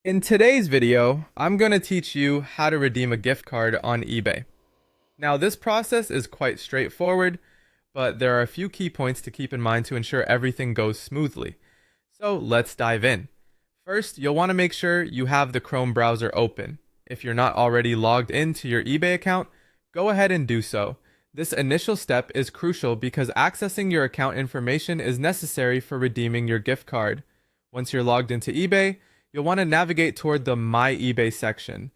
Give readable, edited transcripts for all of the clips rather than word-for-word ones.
In today's video, I'm going to teach you how to redeem a gift card on eBay. Now, this process is quite straightforward, but there are a few key points to keep in mind to ensure everything goes smoothly. So let's dive in. First, you'll want to make sure you have the Chrome browser open. If you're not already logged into your eBay account, go ahead and do so. This initial step is crucial because accessing your account information is necessary for redeeming your gift card. Once you're logged into eBay, you'll want to navigate toward the My eBay section.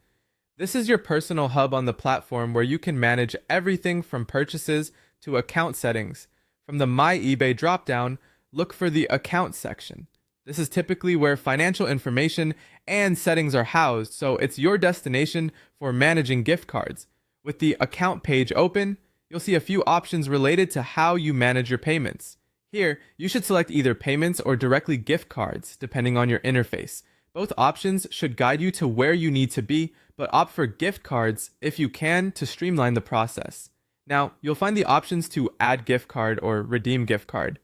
This is your personal hub on the platform where you can manage everything from purchases to account settings. From the My eBay dropdown, look for the Account section. This is typically where financial information and settings are housed, so it's your destination for managing gift cards. With the Account page open, you'll see a few options related to how you manage your payments. Here, you should select either payments or directly gift cards, depending on your interface. Both options should guide you to where you need to be, but opt for gift cards if you can to streamline the process. Now, you'll find the options to add gift card or redeem gift card.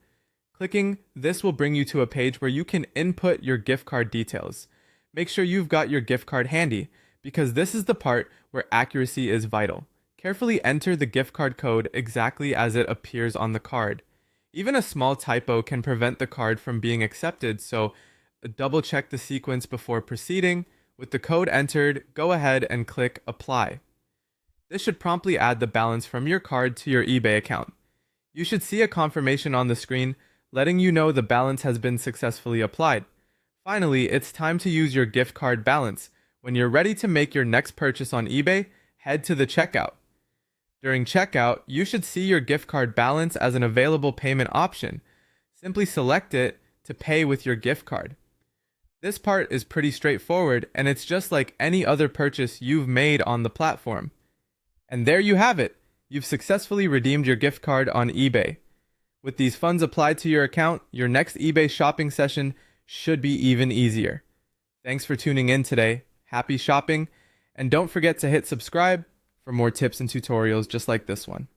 Clicking this will bring you to a page where you can input your gift card details. Make sure you've got your gift card handy, because this is the part where accuracy is vital. Carefully enter the gift card code exactly as it appears on the card. Even a small typo can prevent the card from being accepted, so double check the sequence before proceeding. With the code entered, go ahead and click Apply. This should promptly add the balance from your card to your eBay account. You should see a confirmation on the screen letting you know the balance has been successfully applied. Finally, it's time to use your gift card balance. When you're ready to make your next purchase on eBay, head to the checkout. During checkout, you should see your gift card balance as an available payment option. Simply select it to pay with your gift card. This part is pretty straightforward, and it's just like any other purchase you've made on the platform. And there you have it. You've successfully redeemed your gift card on eBay. With these funds applied to your account, your next eBay shopping session should be even easier. Thanks for tuning in today. Happy shopping, and don't forget to hit subscribe for more tips and tutorials just like this one.